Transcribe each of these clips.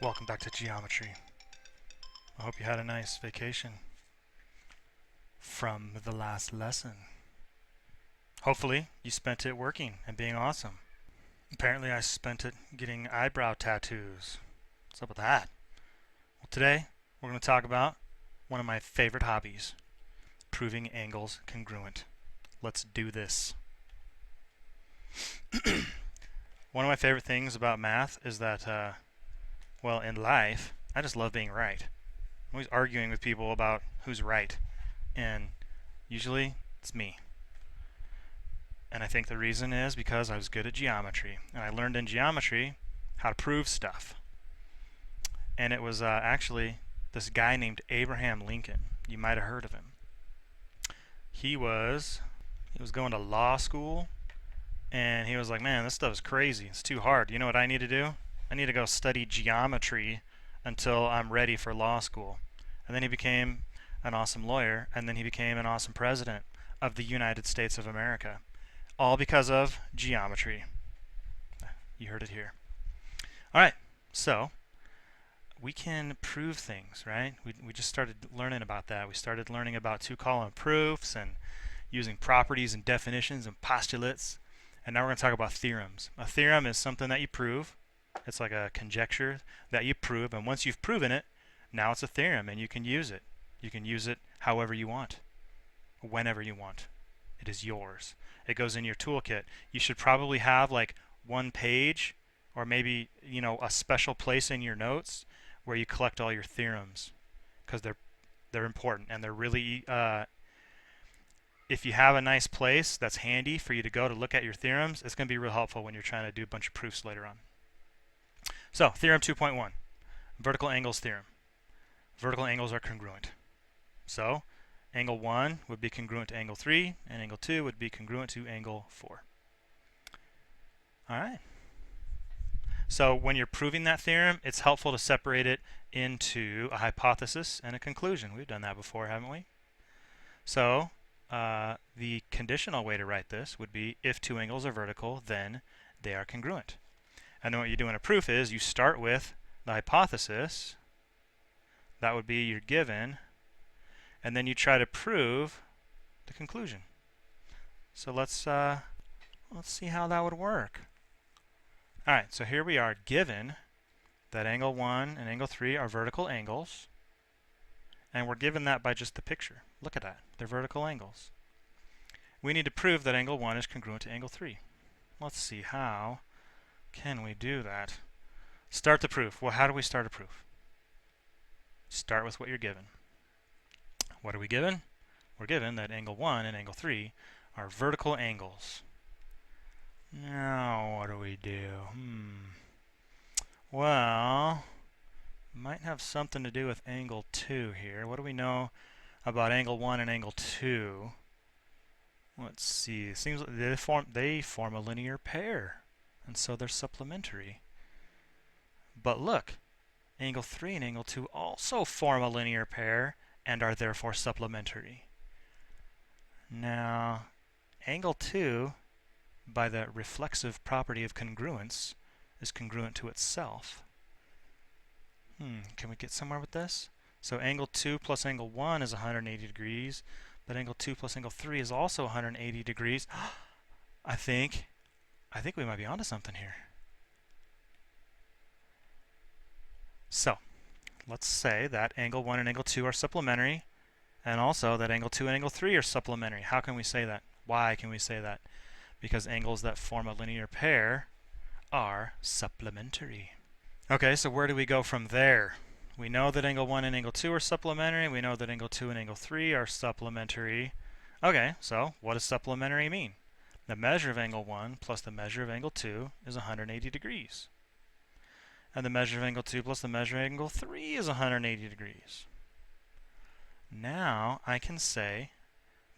Welcome back to geometry. I hope you had a nice vacation from the last lesson. Hopefully you spent it working and being awesome. Apparently I spent it getting eyebrow tattoos. What's up with that? Well, today we're going to talk about one of my favorite hobbies, proving angles congruent. Let's do this. One of my favorite things about math is that well, in life, I just love being right. I'm always arguing with people about who's right, and usually it's me. And I think the reason is because I was good at geometry, and I learned in geometry how to prove stuff. And it was actually this guy named Abraham Lincoln. You might have heard of him. He was going to law school, and he was like, man, this stuff is crazy. It's too hard. You know what I need to do? I need to go study geometry until I'm ready for law school. And then he became an awesome lawyer, and then he became an awesome president of the United States of America. All because of geometry. You heard it here. Alright, so we can prove things, right? We just started learning about that. We started learning about two-column proofs and using properties and definitions and postulates. And now we're going to talk about theorems. A theorem is something that you prove. It's like a conjecture that you prove, and once you've proven it, now it's a theorem, and you can use it. You can use it however you want, whenever you want. It is yours. It goes in your toolkit. You should probably have like one page, or maybe a special place in your notes where you collect all your theorems, because they're important, and they're really if you have a nice place that's handy for you to go to look at your theorems, it's going to be real helpful when you're trying to do a bunch of proofs later on. So, theorem 2.1, vertical angles theorem. Vertical angles are congruent. So, angle 1 would be congruent to angle 3, and angle 2 would be congruent to angle 4. Alright. So, when you're proving that theorem, it's helpful to separate it into a hypothesis and a conclusion. We've done that before, haven't we? So, the conditional way to write this would be if two angles are vertical, then they are congruent. And then what you do in a proof is you start with the hypothesis, that would be your given, and then you try to prove the conclusion. So let's see how that would work. Alright, so here we are, given that angle 1 and angle 3 are vertical angles, and we're given that by just the picture. Look at that, they're vertical angles. We need to prove that angle 1 is congruent to angle 3. Let's see how can we do that? Start the proof. Well, how do we start a proof? Start with what you're given. What are we given? We're given that angle 1 and angle 3 are vertical angles. Now, what do we do? Well, might have something to do with angle 2 here. What do we know about angle 1 and angle 2? Let's see. It seems like they form a linear pair, and so they're supplementary. But look, angle 3 and angle 2 also form a linear pair and are therefore supplementary. Now, angle 2, by the reflexive property of congruence, is congruent to itself. Can we get somewhere with this? So angle 2 plus angle 1 is 180 degrees, but angle 2 plus angle 3 is also 180 degrees. I think we might be onto something here. So, let's say that angle 1 and angle 2 are supplementary, and also that angle 2 and angle 3 are supplementary. How can we say that? Why can we say that? Because angles that form a linear pair are supplementary. Okay, so where do we go from there? We know that angle 1 and angle 2 are supplementary. We know that angle 2 and angle 3 are supplementary. Okay, so what does supplementary mean? The measure of angle 1 plus the measure of angle 2 is 180 degrees. And the measure of angle 2 plus the measure of angle 3 is 180 degrees. Now I can say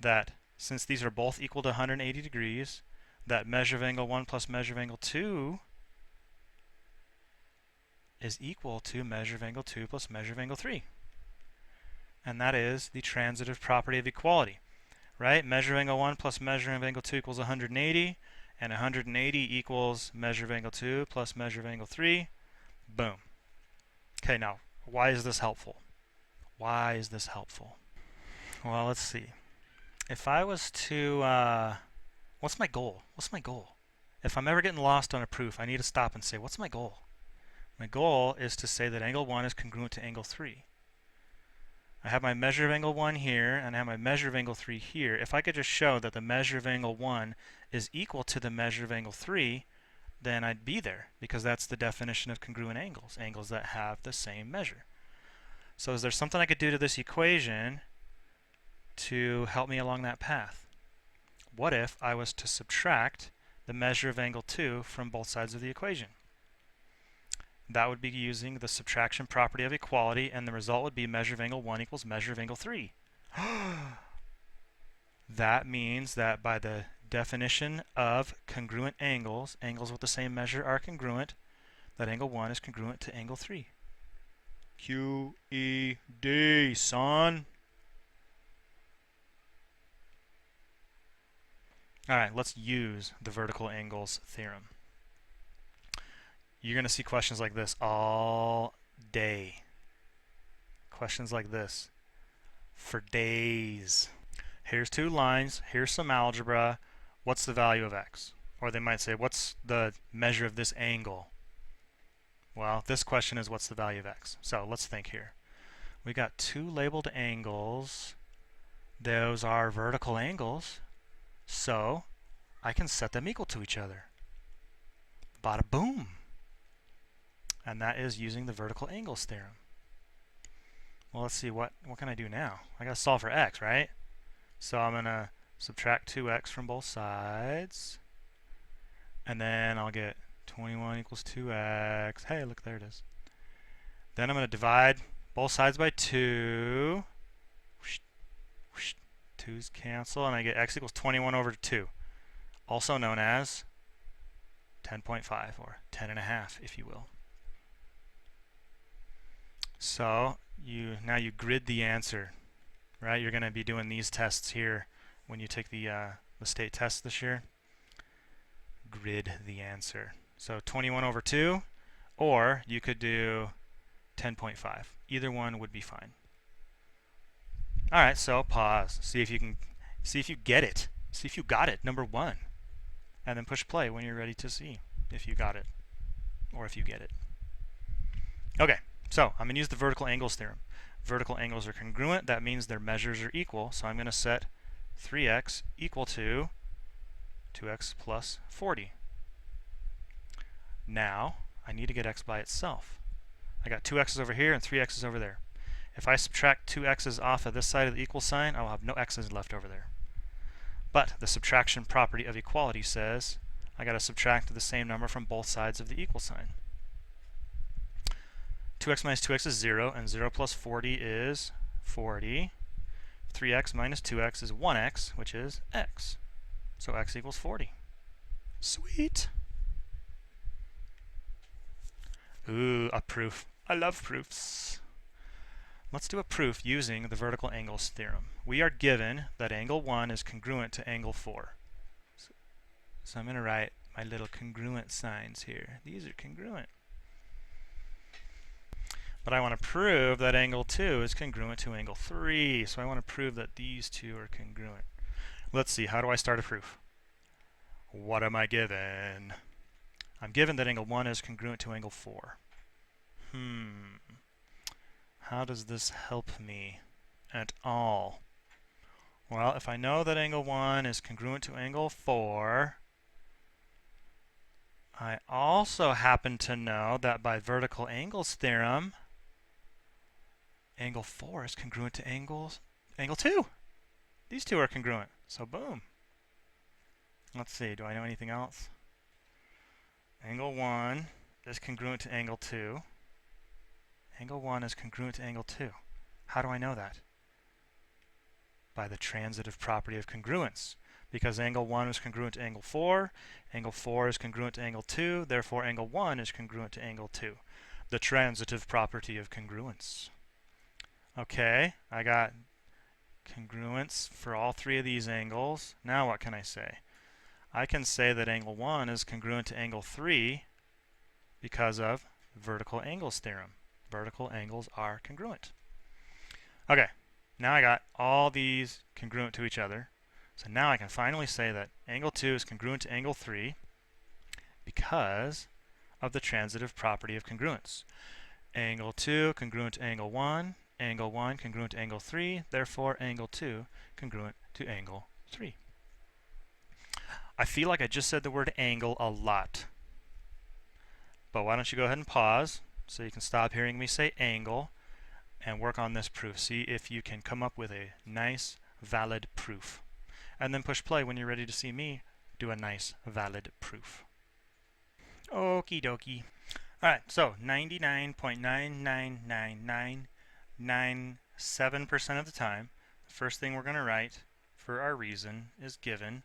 that since these are both equal to 180 degrees, that measure of angle 1 plus measure of angle 2 is equal to measure of angle 2 plus measure of angle 3. And that is the transitive property of equality. Right? Measure of angle 1 plus measure of angle 2 equals 180, and 180 equals measure of angle 2 plus measure of angle 3. Boom. Okay, now, why is this helpful? Why is this helpful? Well, let's see. If I was to, what's my goal? What's my goal? If I'm ever getting lost on a proof, I need to stop and say, what's my goal? My goal is to say that angle 1 is congruent to angle 3. I have my measure of angle 1 here, and I have my measure of angle 3 here. If I could just show that the measure of angle 1 is equal to the measure of angle 3, then I'd be there, because that's the definition of congruent angles, angles that have the same measure. So is there something I could do to this equation to help me along that path? What if I was to subtract the measure of angle 2 from both sides of the equation? That would be using the subtraction property of equality, and the result would be measure of angle 1 equals measure of angle 3. That means that by the definition of congruent angles, angles with the same measure are congruent, that angle 1 is congruent to angle 3. QED, son. Alright, let's use the vertical angles theorem. You're going to see questions like this all day. Questions like this for days. Here's two lines, here's some algebra, what's the value of x? Or they might say, what's the measure of this angle? Well, this question is what's the value of x? So let's think here. We got two labeled angles. Those are vertical angles. So I can set them equal to each other. Bada boom. And that is using the vertical angles theorem. Well, let's see, what can I do now? I gotta solve for x, right? So I'm gonna subtract 2x from both sides. And then I'll get 21 equals 2x. Hey, look, there it is. Then I'm going to divide both sides by 2. 2's cancel, and I get x equals 21 over 2. Also known as 10.5, or 10.5, if you will. So now you grid the answer, right? You're going to be doing these tests here when you take the state test this year. Grid the answer. So 21 over 2, or you could do 10.5. Either one would be fine. All right, so pause. See if you get it. See if you got it, number 1. And then push play when you're ready to see if you got it or if you get it. Okay, so I'm going to use the vertical angles theorem. Vertical angles are congruent. That means their measures are equal. So I'm going to set 3x equal to 2x plus 40. Now, I need to get x by itself. I got 2x's over here and 3x's over there. If I subtract 2x's off of this side of the equal sign, I will have no x's left over there. But the subtraction property of equality says I got to subtract the same number from both sides of the equal sign. 2x minus 2x is 0, and 0 plus 40 is 40. 3x minus 2x is 1x, which is x. So x equals 40. Sweet. Ooh, a proof. I love proofs. Let's do a proof using the vertical angles theorem. We are given that angle 1 is congruent to angle 4. So I'm going to write my little congruent signs here. These are congruent. But I want to prove that angle 2 is congruent to angle 3. So I want to prove that these two are congruent. Let's see, how do I start a proof? What am I given? I'm given that angle 1 is congruent to angle 4. How does this help me at all? Well, if I know that angle 1 is congruent to angle 4, I also happen to know that by vertical angles theorem, angle 4 is congruent to angle 2. These two are congruent, so boom. Let's see, do I know anything else? Angle 1 is congruent to angle 2. Angle 1 is congruent to angle 2. How do I know that? By the transitive property of congruence. Because angle 1 is congruent to angle 4 is congruent to angle 2, therefore angle 1 is congruent to angle 2. The transitive property of congruence. Okay, I got congruence for all three of these angles. Now what can I say? I can say that angle 1 is congruent to angle 3 because of vertical angles theorem. vertical angles are congruent. Okay, now I got all these congruent to each other. So now I can finally say that angle 2 is congruent to angle 3 because of the transitive property of congruence. Angle 2 congruent to angle 1, angle 1 congruent to angle 3, therefore angle 2 congruent to angle 3. I feel like I just said the word angle a lot. But why don't you go ahead and pause so you can stop hearing me say angle and work on this proof. See if you can come up with a nice, valid proof. And then push play when you're ready to see me do a nice, valid proof. Okie dokie. Alright, so 99.9999997% of the time, the first thing we're going to write for our reason is given,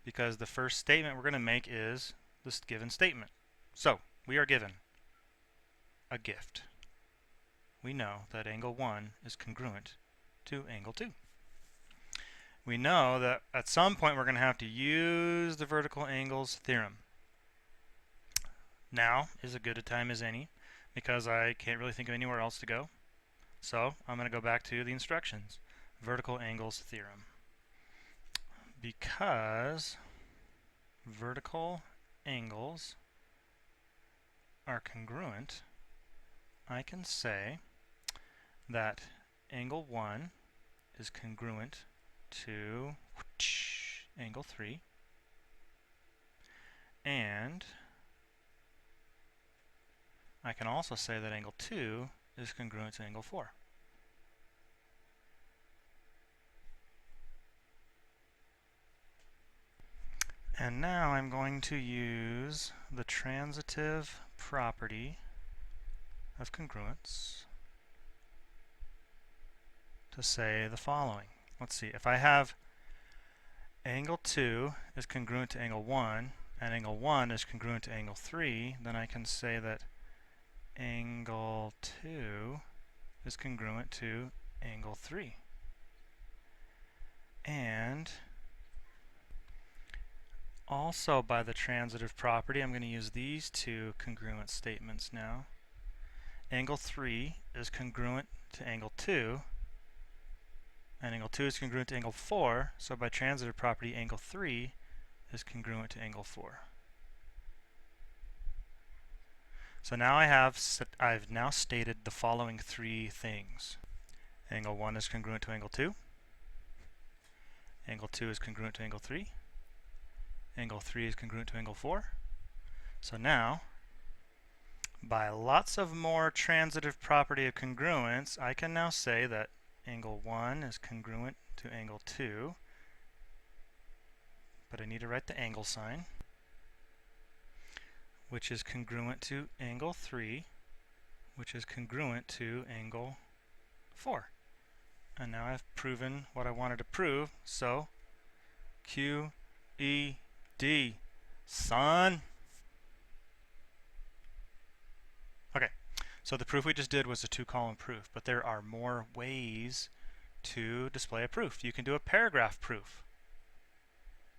because the first statement we're going to make is this given statement. So, we are given a gift. We know that angle 1 is congruent to angle 2. We know that at some point we're going to have to use the vertical angles theorem. Now is as good a time as any because I can't really think of anywhere else to go. So I'm going to go back to the instructions. Vertical angles theorem. Because vertical angles are congruent, I can say that angle 1 is congruent to angle 3, and I can also say that angle 2 is congruent to angle 4. And now I'm going to use the transitive property of congruence to say the following. Let's see, if I have angle 2 is congruent to angle 1 and angle 1 is congruent to angle 3, then I can say that angle 2 is congruent to angle 3. And also by the transitive property, I'm going to use these two congruent statements now. Angle 3 is congruent to angle 2, and angle 2 is congruent to angle 4, so by transitive property, angle 3 is congruent to angle 4. So now I've now stated the following three things. Angle 1 is congruent to angle 2. Angle 2 is congruent to angle 3. Angle 3 is congruent to angle 4. So now, by lots of more transitive property of congruence, I can now say that angle 1 is congruent to angle 2, but I need to write the angle sign, which is congruent to angle 3, which is congruent to angle 4. And now I've proven what I wanted to prove, so QED, son. Okay, so the proof we just did was a two-column proof, but there are more ways to display a proof. You can do a paragraph proof.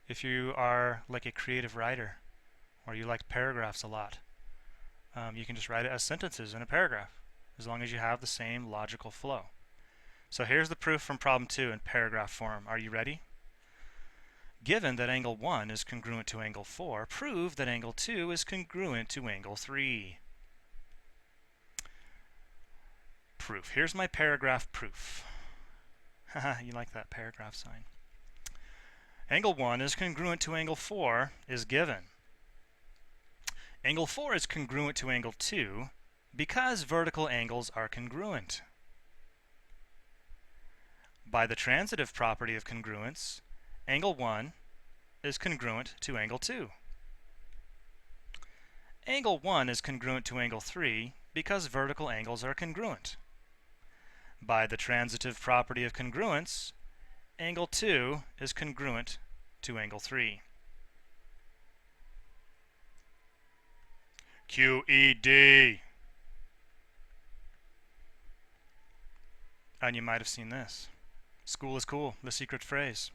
If you are like a creative writer, or you like paragraphs a lot, you can just write it as sentences in a paragraph, as long as you have the same logical flow. So here's the proof from problem 2 in paragraph form. Are you ready? Given that angle 1 is congruent to angle 4, prove that angle 2 is congruent to angle 3. Proof. Here's my paragraph proof. Haha, you like that paragraph sign. Angle 1 is congruent to angle 4 is given. Angle 4 is congruent to angle 2 because vertical angles are congruent. By the transitive property of congruence, angle 1 is congruent to angle 2. Angle 1 is congruent to angle 3 because vertical angles are congruent. By the transitive property of congruence, angle 2 is congruent to angle 3. QED. And you might have seen this. School is cool, the secret phrase.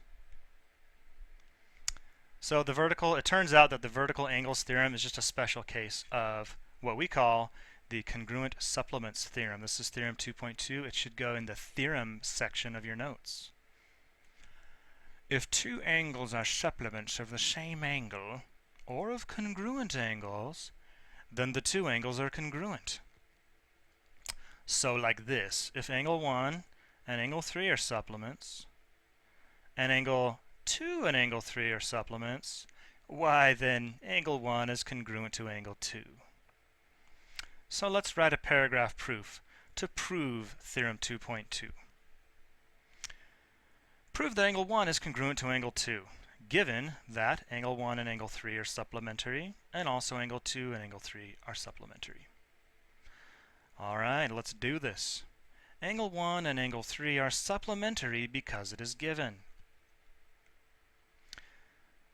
So it turns out that the vertical angles theorem is just a special case of what we call the congruent supplements theorem. This is theorem 2.2. It should go in the theorem section of your notes. If two angles are supplements of the same angle, or of congruent angles, then the two angles are congruent. So like this, if angle 1 and angle 3 are supplements, and angle 2 and angle 3 are supplements, why then angle 1 is congruent to angle 2. So let's write a paragraph proof to prove theorem 2.2. Prove that angle 1 is congruent to angle 2, given that angle 1 and angle 3 are supplementary, and also angle 2 and angle 3 are supplementary. Alright, let's do this. Angle 1 and angle 3 are supplementary because it is given.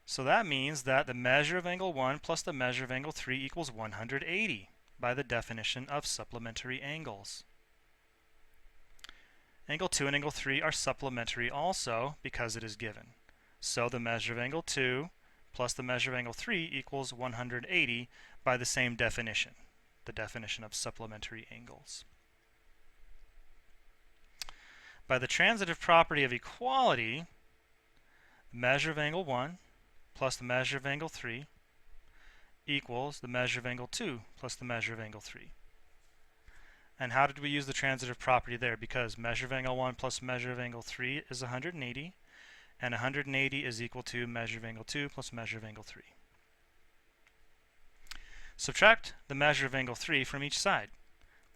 So that means that the measure of angle 1 plus the measure of angle 3 equals 180 by the definition of supplementary angles. Angle 2 and angle 3 are supplementary also because it is given. So the measure of angle 2 plus the measure of angle 3 equals 180 by the same definition, the definition of supplementary angles. By the transitive property of equality, the measure of angle 1 plus the measure of angle 3 equals the measure of angle 2 plus the measure of angle 3. And how did we use the transitive property there? Because measure of angle 1 plus measure of angle 3 is 180, and 180 is equal to measure of angle 2 plus measure of angle 3. Subtract the measure of angle 3 from each side.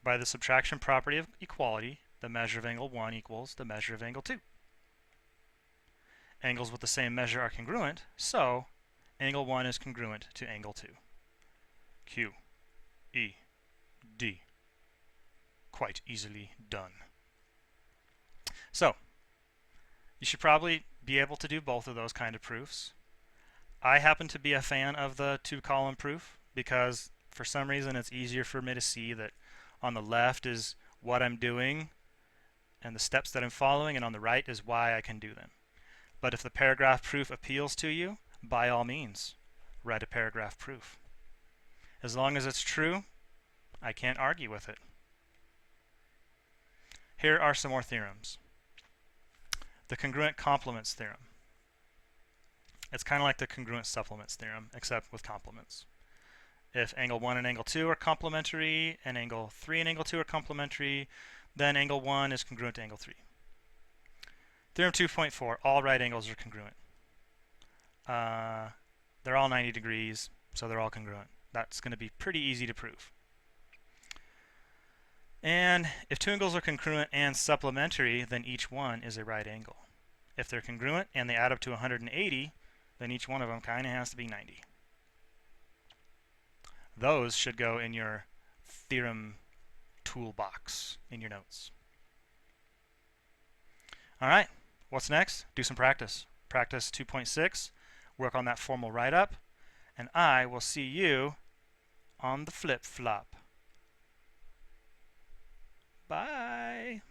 By the subtraction property of equality, the measure of angle 1 equals the measure of angle 2. Angles with the same measure are congruent, so angle 1 is congruent to angle 2. Q, E, D. Quite easily done. So, you should probably be able to do both of those kind of proofs. I happen to be a fan of the two-column proof because for some reason it's easier for me to see that on the left is what I'm doing and the steps that I'm following, and on the right is why I can do them. But if the paragraph proof appeals to you, by all means, write a paragraph proof. As long as it's true, I can't argue with it. Here are some more theorems. The congruent complements theorem. It's kind of like the congruent supplements theorem, except with complements. If angle 1 and angle 2 are complementary, and angle 3 and angle 2 are complementary, then angle 1 is congruent to angle 3. Theorem 2.4, all right angles are congruent. They're all 90 degrees, so they're all congruent. That's going to be pretty easy to prove. And if two angles are congruent and supplementary, then each one is a right angle. If they're congruent and they add up to 180, then each one of them kind of has to be 90. Those should go in your theorem toolbox in your notes. Alright, what's next? Do some practice. Practice 2.6, work on that formal write-up, and I will see you on the flip-flop. Bye.